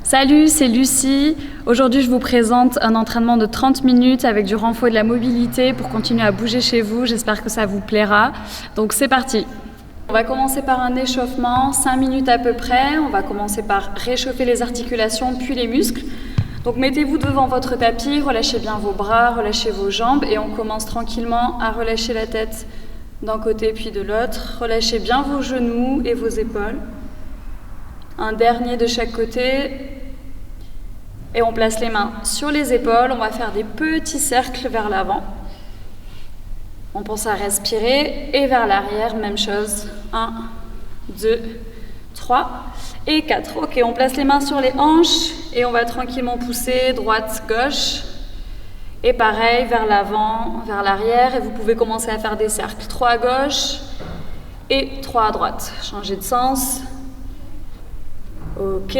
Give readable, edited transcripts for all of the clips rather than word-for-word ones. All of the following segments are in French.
Salut, c'est Lucie. Aujourd'hui, je vous présente un entraînement de 30 minutes avec du renfort et de la mobilité pour continuer à bouger chez vous. J'espère que ça vous plaira. Donc, c'est parti. On va commencer par un échauffement, 5 minutes à peu près. On va commencer par réchauffer les articulations puis les muscles. Donc, mettez-vous devant votre tapis, relâchez bien vos bras, relâchez vos jambes et on commence tranquillement à relâcher la tête d'un côté puis de l'autre. Relâchez bien vos genoux et vos épaules. Un dernier de chaque côté. Et on place les mains sur les épaules. On va faire des petits cercles vers l'avant. On pense à respirer et vers l'arrière, même chose. 1, 2, 3 et 4. Ok, on place les mains sur les hanches et on va tranquillement pousser droite, gauche. Et pareil, vers l'avant, vers l'arrière. Et vous pouvez commencer à faire des cercles. 3 à gauche et 3 à droite. Changez de sens. Ok,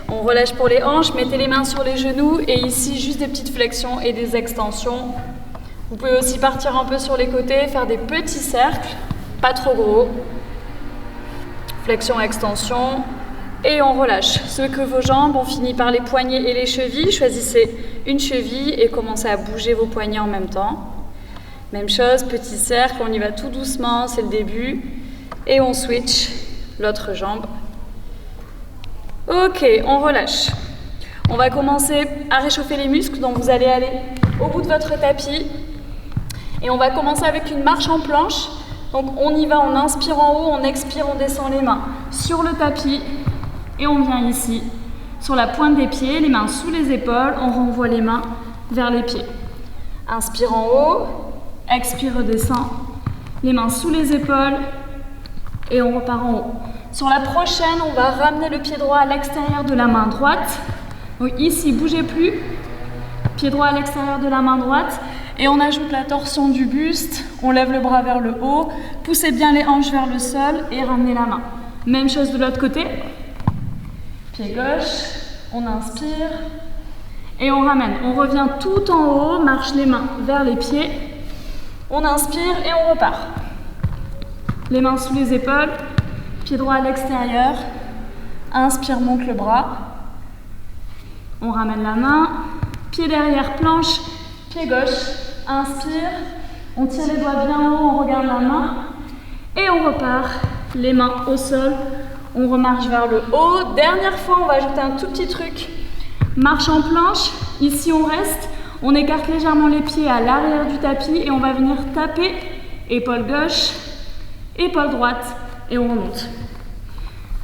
on relâche pour les hanches, mettez les mains sur les genoux et ici juste des petites flexions et des extensions. Vous pouvez aussi partir un peu sur les côtés, faire des petits cercles, pas trop gros. Flexion, extension et on relâche. Ceux que vos jambes, on finit par les poignets et les chevilles. Choisissez une cheville et commencez à bouger vos poignets en même temps. Même chose, petit cercle, on y va tout doucement, c'est le début. Et on switch l'autre jambe. Ok, on relâche. On va commencer à réchauffer les muscles, donc vous allez aller au bout de votre tapis. Et on va commencer avec une marche en planche. Donc on y va, on inspire en haut, on expire, on descend les mains sur le tapis. Et on vient ici, sur la pointe des pieds, les mains sous les épaules, on renvoie les mains vers les pieds. Inspire en haut, expire, redescend, les mains sous les épaules et on repart en haut. Sur la prochaine, on va ramener le pied droit à l'extérieur de la main droite. Donc ici, bougez plus. Pied droit à l'extérieur de la main droite. Et on ajoute la torsion du buste. On lève le bras vers le haut. Poussez bien les hanches vers le sol et ramenez la main. Même chose de l'autre côté. Pied gauche. On inspire. Et on ramène. On revient tout en haut. Marche les mains vers les pieds. On inspire et on repart. Les mains sous les épaules. Pied droit à l'extérieur, inspire, monte le bras, on ramène la main, pied derrière, planche, pied gauche, inspire, on tire les doigts bien haut, on regarde la main et on repart, les mains au sol, on remarche vers le haut. Dernière fois, on va ajouter un tout petit truc, marche en planche, ici on reste, on écarte légèrement les pieds à l'arrière du tapis et on va venir taper, épaule gauche, épaule droite. Et on remonte.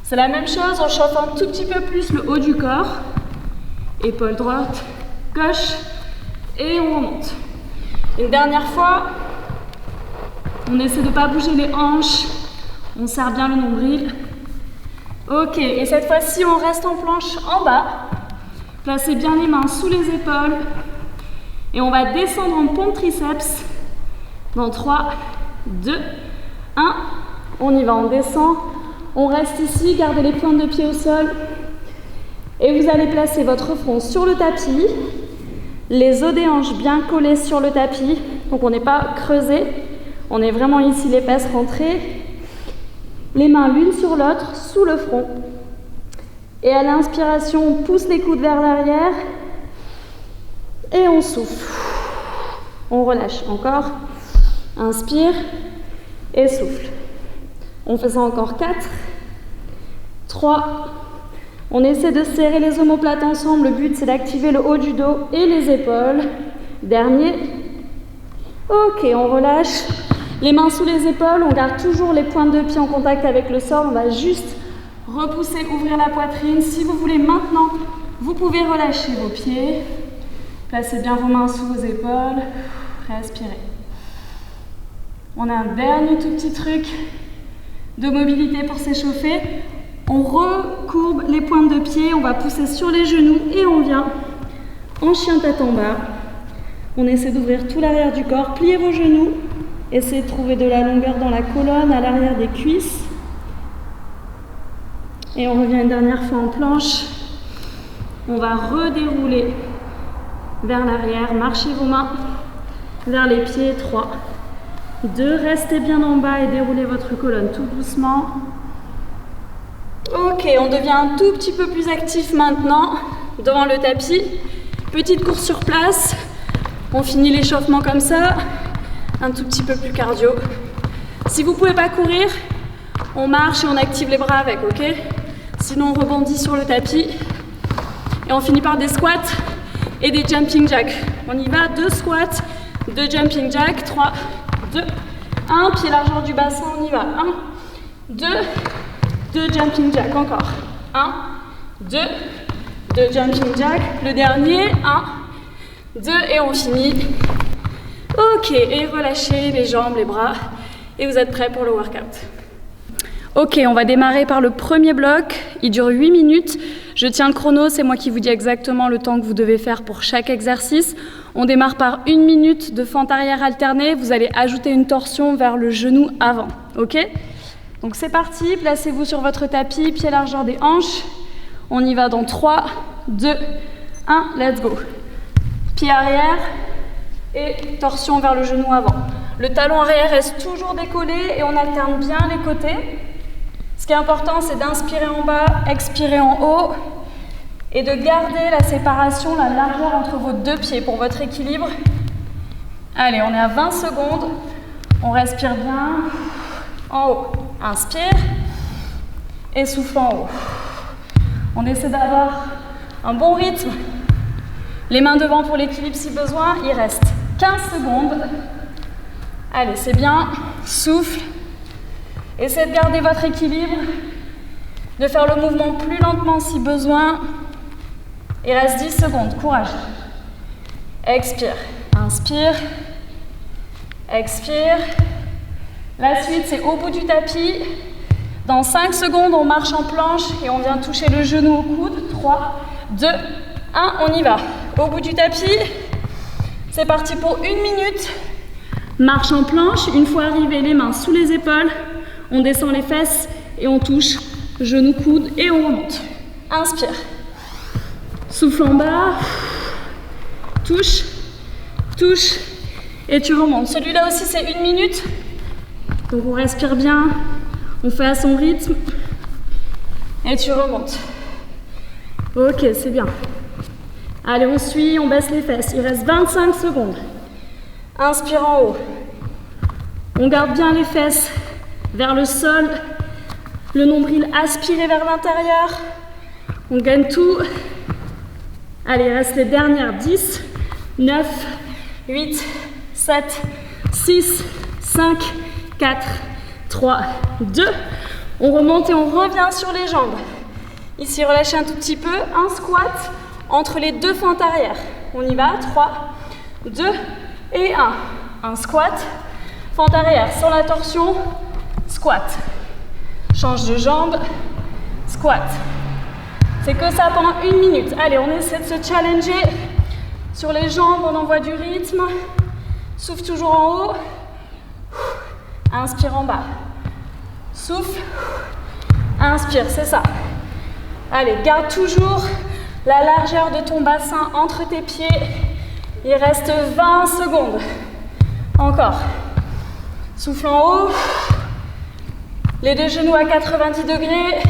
C'est la même chose, on chauffe un tout petit peu plus le haut du corps. Épaule droite, gauche, et on remonte. Une dernière fois, on essaie de ne pas bouger les hanches, on serre bien le nombril. Ok, et cette fois-ci, on reste en planche en bas. Placez bien les mains sous les épaules. Et on va descendre en pompe triceps. Dans 3, 2, 1. On y va, on descend, on reste ici, gardez les pointes de pied au sol et vous allez placer votre front sur le tapis, les os des hanches bien collés sur le tapis, donc on n'est pas creusé, on est vraiment ici les fesses rentrées, les mains l'une sur l'autre, sous le front et à l'inspiration, on pousse les coudes vers l'arrière et on souffle, on relâche encore, inspire et souffle. On fait ça encore 4, 3, on essaie de serrer les omoplates ensemble, le but c'est d'activer le haut du dos et les épaules. Dernier, ok, on relâche, les mains sous les épaules, on garde toujours les pointes de pied en contact avec le sol, on va juste repousser, ouvrir la poitrine. Si vous voulez maintenant, vous pouvez relâcher vos pieds, placez bien vos mains sous vos épaules, respirez. On a un dernier tout petit truc de mobilité pour s'échauffer. On recourbe les pointes de pied, on va pousser sur les genoux et on vient en chien tête en bas. On essaie d'ouvrir tout l'arrière du corps, pliez vos genoux, essayez de trouver de la longueur dans la colonne, à l'arrière des cuisses. Et on revient une dernière fois en planche. On va redérouler vers l'arrière, marchez vos mains vers les pieds, 3, 2, restez bien en bas et déroulez votre colonne tout doucement. Ok, on devient un tout petit peu plus actif maintenant devant le tapis. Petite course sur place. On finit l'échauffement comme ça. Un tout petit peu plus cardio. Si vous ne pouvez pas courir, on marche et on active les bras avec, ok? Sinon, on rebondit sur le tapis. Et on finit par des squats et des jumping jacks. On y va, 2 squats, 2 jumping jacks, 3, 2, 1. Pied largeur du bassin, on y va. 1, 2, 2 jumping jacks, encore. 1, 2, 2 jumping jacks. Le dernier, 1, 2, et on finit. Ok, et relâchez les jambes, les bras. Et vous êtes prêts pour le workout. Ok, on va démarrer par le premier bloc. Il dure 8 minutes. Je tiens le chrono, c'est moi qui vous dis exactement le temps que vous devez faire pour chaque exercice. On démarre par 1 minute de fente arrière alternée. Vous allez ajouter une torsion vers le genou avant. Ok? Donc c'est parti, placez-vous sur votre tapis, pied largeur des hanches. On y va dans 3, 2, 1, let's go. Pied arrière et torsion vers le genou avant. Le talon arrière reste toujours décollé et on alterne bien les côtés. Ce qui est important, c'est d'inspirer en bas, expirer en haut et de garder la séparation, la largeur entre vos 2 pieds pour votre équilibre. Allez, on est à 20 secondes. On respire bien. En haut, inspire et souffle en haut. On essaie d'avoir un bon rythme. Les mains devant pour l'équilibre si besoin. Il reste 15 secondes. Allez, c'est bien. Souffle. Essayez de garder votre équilibre, de faire le mouvement plus lentement si besoin. Il reste 10 secondes, courage. Expire, inspire, expire. La suite, c'est au bout du tapis. Dans 5 secondes, on marche en planche et on vient toucher le genou au coude. 3, 2, 1, on y va. Au bout du tapis, c'est parti pour 1 minute. Marche en planche, une fois arrivé, les mains sous les épaules. On descend les fesses et on touche genou, coude et on remonte. Inspire. Souffle en bas. Touche. Touche. Et tu remontes. Celui-là aussi, c'est 1 minute. Donc on respire bien. On fait à son rythme. Et tu remontes. Ok, c'est bien. Allez, on suit, on baisse les fesses. Il reste 25 secondes. Inspire en haut. On garde bien les fesses vers le sol, le nombril aspiré vers l'intérieur. On gagne tout. Allez, il reste les dernières. 10, 9, 8, 7, 6, 5, 4, 3, 2. On remonte et on revient sur les jambes. Ici, relâchez un tout petit peu. Un squat entre les 2 fentes arrière. On y va. 3, 2 et 1. Un squat, fente arrière sans la torsion. Squat. Change de jambe. Squat. C'est que ça pendant 1 minute. Allez, on essaie de se challenger. Sur les jambes, on envoie du rythme. Souffle toujours en haut. Inspire en bas. Souffle. Inspire, c'est ça. Allez, garde toujours la largeur de ton bassin entre tes pieds. Il reste 20 secondes. Encore. Souffle en haut. Les 2 genoux à 90 degrés.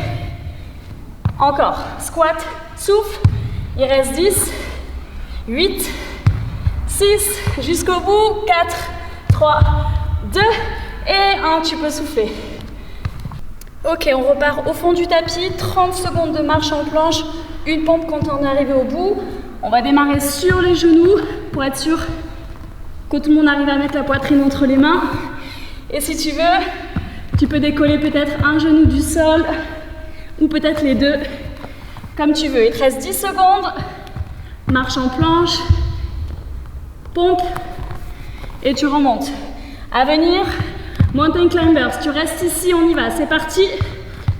Encore. Squat. Souffle. Il reste 10, 8, 6, jusqu'au bout. 4, 3, 2 et 1. Tu peux souffler. Ok, on repart au fond du tapis. 30 secondes de marche en planche. Une pompe quand on est arrivé au bout. On va démarrer sur les genoux pour être sûr que tout le monde arrive à mettre la poitrine entre les mains. Et si tu veux, tu peux décoller peut-être un genou du sol ou peut-être les 2, comme tu veux. Il te reste 10 secondes. Marche en planche, pompe et tu remontes. À venir, mountain climbers. Tu restes ici, on y va. C'est parti.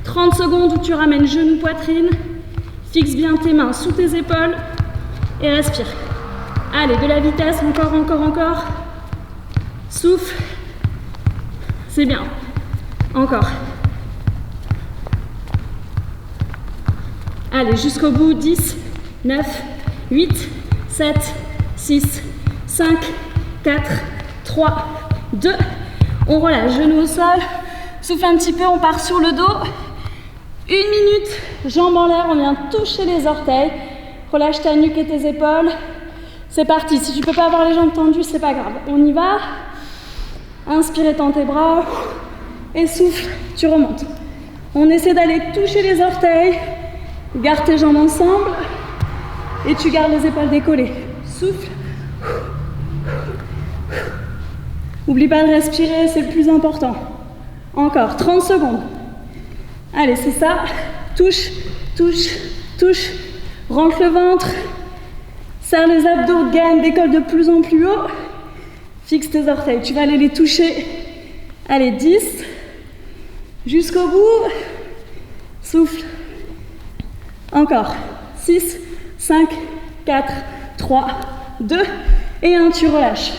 30 secondes où tu ramènes genou, poitrine. Fixe bien tes mains sous tes épaules et respire. Allez, de la vitesse, encore, encore, encore. Souffle. C'est bien. Encore. Allez, jusqu'au bout. 10, 9, 8, 7, 6, 5, 4, 3, 2. On relâche, genou au sol. Souffle un petit peu, on part sur le dos. 1 minute, jambes en l'air, on vient toucher les orteils. Relâche ta nuque et tes épaules. C'est parti. Si tu peux pas avoir les jambes tendues, c'est pas grave. On y va. Inspire, étends tes bras. Et souffle, tu remontes. On essaie d'aller toucher les orteils. Garde tes jambes ensemble. Et tu gardes les épaules décollées. Souffle. N'oublie pas de respirer, c'est le plus important. Encore 30 secondes. Allez, c'est ça. Touche, touche, touche. Rentre le ventre. Serre les abdos, gaine, décolle de plus en plus haut. Fixe tes orteils. Tu vas aller les toucher. Allez, 10. Jusqu'au bout. Souffle. Encore. 6, 5, 4, 3, 2 et 1. Tu relâches.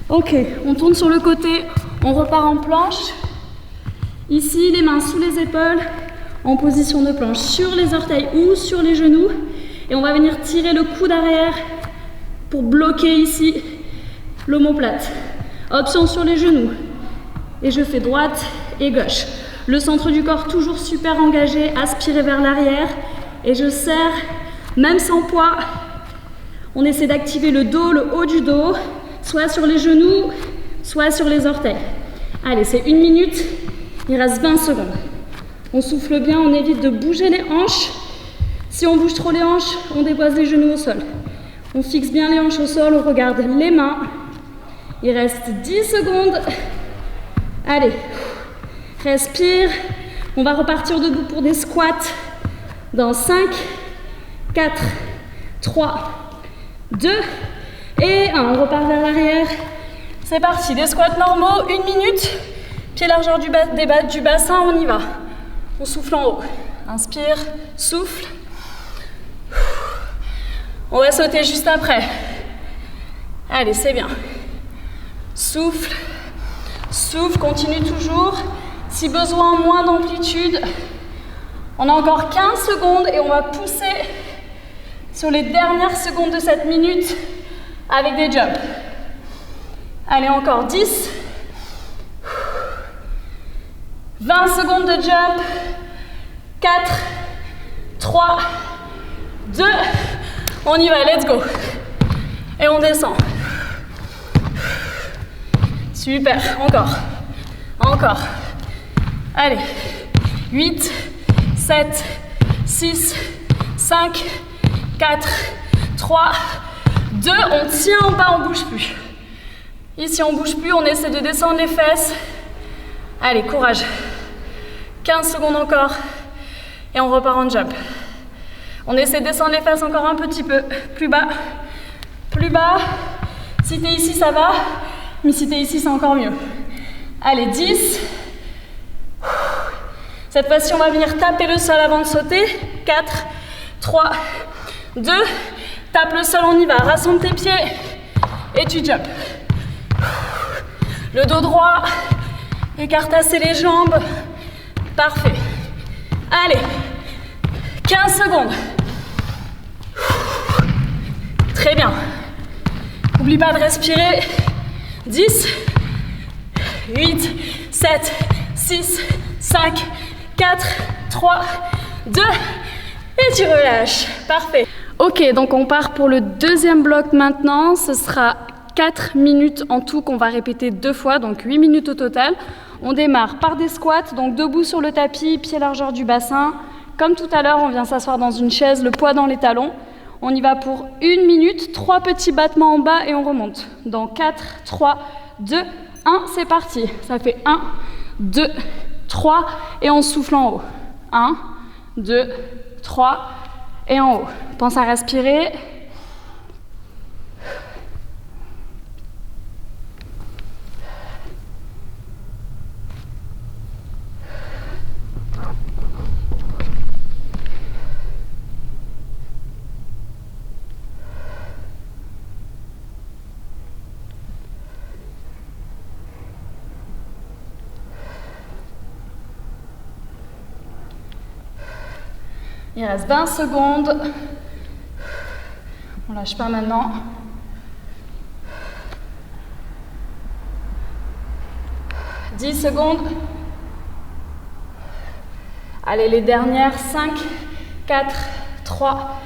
Ok, on tourne sur le côté. On repart en planche. Ici, les mains sous les épaules, en position de planche, sur les orteils ou sur les genoux. Et on va venir tirer le coude arrière pour bloquer ici l'omoplate. Option sur les genoux. Et je fais droite et gauche. Le centre du corps toujours super engagé, aspiré vers l'arrière. Et je serre, même sans poids. On essaie d'activer le dos, le haut du dos, soit sur les genoux, soit sur les orteils. Allez, c'est 1 minute. Il reste 20 secondes. On souffle bien, on évite de bouger les hanches. Si on bouge trop les hanches, on dépose les genoux au sol. On fixe bien les hanches au sol, on regarde les mains. Il reste 10 secondes. Allez, respire. On va repartir debout pour des squats. Dans 5, 4, 3, 2 et 1. On repart vers l'arrière. C'est parti, des squats normaux, 1 minute. Pied largeur du bassin, on y va. On souffle en haut. Inspire, souffle. On va sauter juste après. Allez, c'est bien. Souffle, souffle, continue toujours. Si besoin, moins d'amplitude. On a encore 15 secondes et on va pousser sur les dernières secondes de cette minute avec des jumps. Allez, encore 10. 20 secondes de jump. 4, 3, 2. On y va, let's go. Et on descend. Super, encore. Encore. Allez. 8, 7, 6, 5, 4, 3, 2. On tient en bas, on bouge plus. Ici, on bouge plus, on essaie de descendre les fesses. Allez, courage. 15 secondes encore. Et on repart en jump. On essaie de descendre les fesses encore un petit peu. Plus bas. Plus bas. Si t'es ici, ça va. Mais si t'es ici, c'est encore mieux. Allez, 10. Cette fois-ci, on va venir taper le sol avant de sauter. 4, 3, 2. Tape le sol, on y va. Rassemble tes pieds. Et tu jump. Le dos droit. Écarte assez les jambes. Parfait. Allez. 15 secondes. Très bien. N'oublie pas de respirer. 10, 8, 7, 6, 5, 4, 3, 2, et tu relâches. Parfait. Ok, donc on part pour le deuxième bloc maintenant. Ce sera 4 minutes en tout qu'on va répéter 2 fois, donc 8 minutes au total. On démarre par des squats, donc debout sur le tapis, pied largeur du bassin. Comme tout à l'heure, on vient s'asseoir dans une chaise, le poids dans les talons. On y va pour 1 minute, 3 petits battements en bas et on remonte. Dans 4, 3, 2, 1, c'est parti. Ça fait 1, 2, 3 et on souffle en haut. 1, 2, 3 et en haut. Pense à respirer. Il reste 20 secondes. On lâche pas maintenant. « 10 secondes. Allez, les dernières. 5, 4, 3,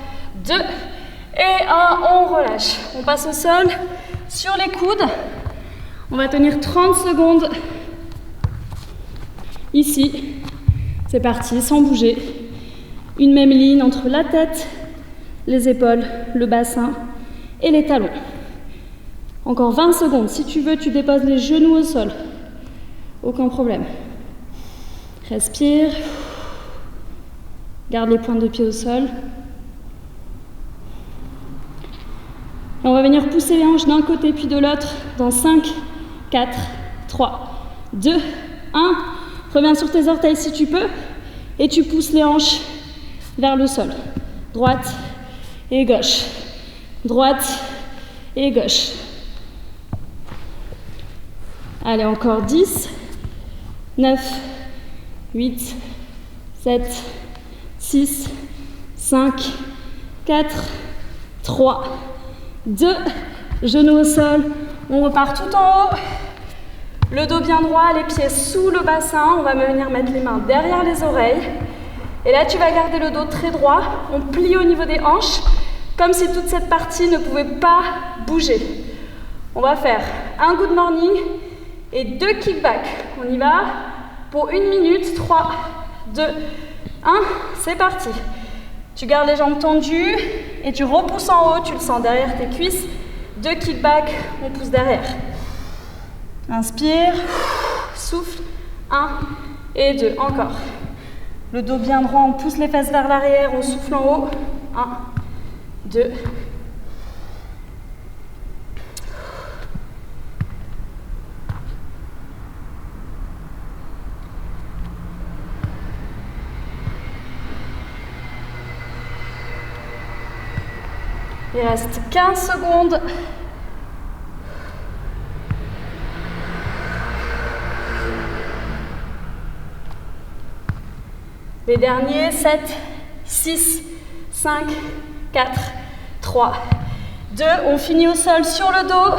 2 et 1. On relâche. On passe au sol sur les coudes. On va tenir 30 secondes. Ici. C'est parti, sans bouger. Une même ligne entre la tête, les épaules, le bassin et les talons. Encore 20 secondes. Si tu veux, tu déposes les genoux au sol. Aucun problème. Respire. Garde les pointes de pied au sol. Et on va venir pousser les hanches d'un côté puis de l'autre dans 5, 4, 3, 2, 1. Reviens sur tes orteils si tu peux et tu pousses les hanches vers le sol. Droite et gauche. Droite et gauche. Allez, encore 10, 9, 8, 7, 6, 5, 4, 3, 2, genoux au sol. On repart tout en haut. Le dos bien droit, les pieds sous le bassin. On va venir mettre les mains derrière les oreilles. Et là, tu vas garder le dos très droit. On plie au niveau des hanches, comme si toute cette partie ne pouvait pas bouger. On va faire un good morning et 2 kickbacks. On y va pour 1 minute. 3, 2, 1. C'est parti. Tu gardes les jambes tendues et tu repousses en haut. Tu le sens derrière tes cuisses. 2 kickbacks, on pousse derrière. Inspire, souffle. 1 et 2. Encore. Le dos bien droit, on pousse les fesses vers l'arrière, on souffle en haut. 1, 2. Il reste 15 secondes. Les derniers, 7, 6, 5, 4, 3, 2. On finit au sol sur le dos.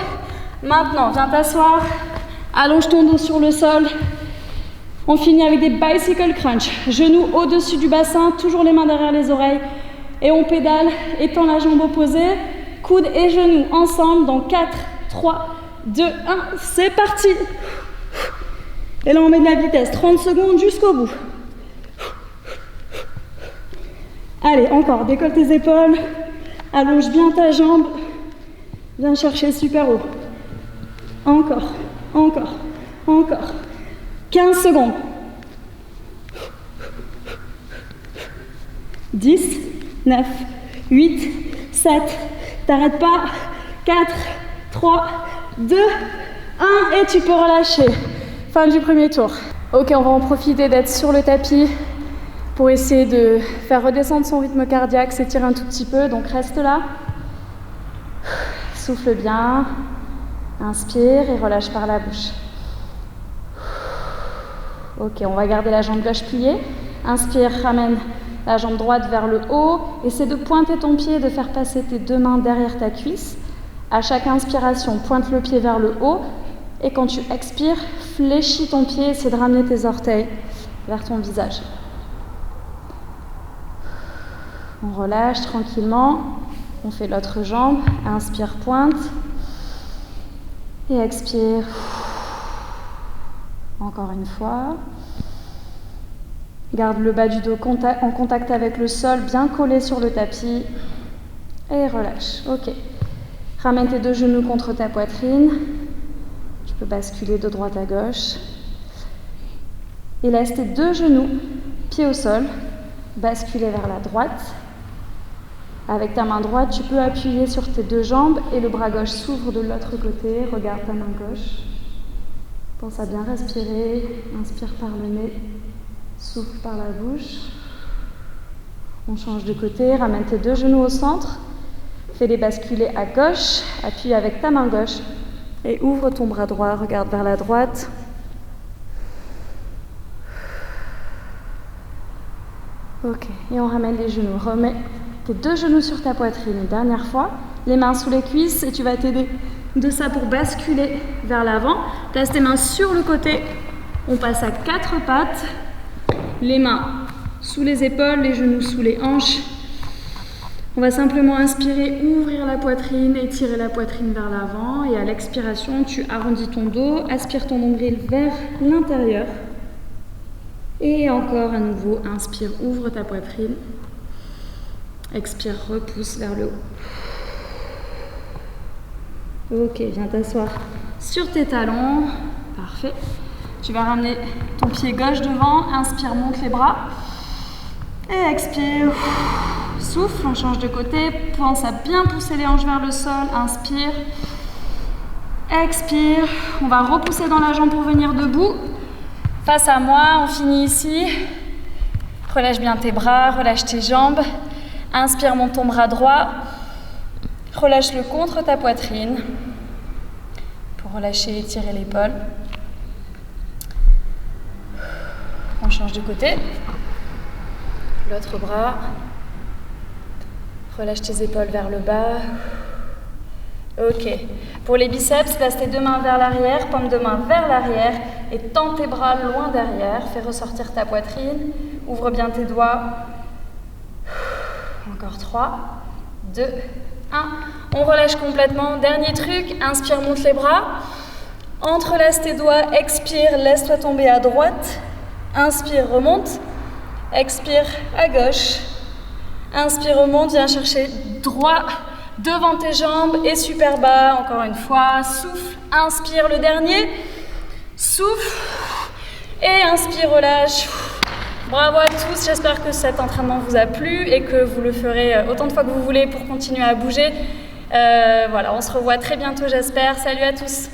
Maintenant, viens t'asseoir. Allonge ton dos sur le sol. On finit avec des bicycle crunch. Genoux au-dessus du bassin, toujours les mains derrière les oreilles. Et on pédale, étend la jambe opposée. Coudes et genoux ensemble dans 4, 3, 2, 1. C'est parti. Et là, on met de la vitesse. 30 secondes jusqu'au bout. Allez, encore, décolle tes épaules, allonge bien ta jambe, viens chercher super haut. Encore, encore, encore. 15 secondes. 10, 9, 8, 7, t'arrêtes pas. 4, 3, 2, 1 et tu peux relâcher. Fin du premier tour. Ok, on va en profiter d'être sur le tapis pour essayer de faire redescendre son rythme cardiaque, s'étirer un tout petit peu. Donc reste là. Souffle bien. Inspire et relâche par la bouche. Ok, on va garder la jambe gauche pliée. Inspire, ramène la jambe droite vers le haut. Essaie de pointer ton pied, de faire passer tes 2 mains derrière ta cuisse. À chaque inspiration, pointe le pied vers le haut. Et quand tu expires, fléchis ton pied, essaie de ramener tes orteils vers ton visage. On relâche tranquillement. On fait l'autre jambe. Inspire, pointe. Et expire. Encore une fois. Garde le bas du dos en contact avec le sol, bien collé sur le tapis. Et relâche. Ok. Ramène tes 2 genoux contre ta poitrine. Tu peux basculer de droite à gauche. Et laisse tes 2 genoux, pieds au sol, basculer vers la droite. Avec ta main droite, tu peux appuyer sur tes 2 jambes et le bras gauche s'ouvre de l'autre côté. Regarde ta main gauche. Pense à bien respirer. Inspire par le nez. Souffle par la bouche. On change de côté. Ramène tes 2 genoux au centre. Fais-les basculer à gauche. Appuie avec ta main gauche. Et ouvre ton bras droit. Regarde vers la droite. Ok. Et on ramène les genoux. Remets tes 2 genoux sur ta poitrine. Une dernière fois. Les mains sous les cuisses. Et tu vas t'aider de ça pour basculer vers l'avant. Place tes mains sur le côté. On passe à 4 pattes. Les mains sous les épaules, les genoux sous les hanches. On va simplement inspirer, ouvrir la poitrine, étirer la poitrine vers l'avant. Et à l'expiration, tu arrondis ton dos, aspire ton nombril vers l'intérieur. Et encore à nouveau, inspire, ouvre ta poitrine. Expire, repousse vers le haut. Ok, viens t'asseoir sur tes talons. Parfait. Tu vas ramener ton pied gauche devant. Inspire, monte les bras. Et expire. Souffle, on change de côté. Pense à bien pousser les hanches vers le sol. Inspire. Expire. On va repousser dans la jambe pour venir debout. Face à moi, on finit ici. Relâche bien tes bras, relâche tes jambes. Inspire, monte ton bras droit. Relâche-le contre ta poitrine. Pour relâcher et étirer l'épaule. On change de côté. L'autre bras. Relâche tes épaules vers le bas. Ok. Pour les biceps, place tes deux mains vers l'arrière, paume de main vers l'arrière et tends tes bras loin derrière. Fais ressortir ta poitrine. Ouvre bien tes doigts. Encore 3, 2, 1. On relâche complètement. Dernier truc. Inspire, monte les bras. Entrelace tes doigts. Expire, laisse-toi tomber à droite. Inspire, remonte. Expire, à gauche. Inspire, remonte. Viens chercher droit devant tes jambes et super bas. Encore une fois. Souffle. Inspire, le dernier. Souffle. Et inspire, relâche. Bravo à tous, j'espère que cet entraînement vous a plu et que vous le ferez autant de fois que vous voulez pour continuer à bouger. Voilà, on se revoit très bientôt, j'espère. Salut à tous.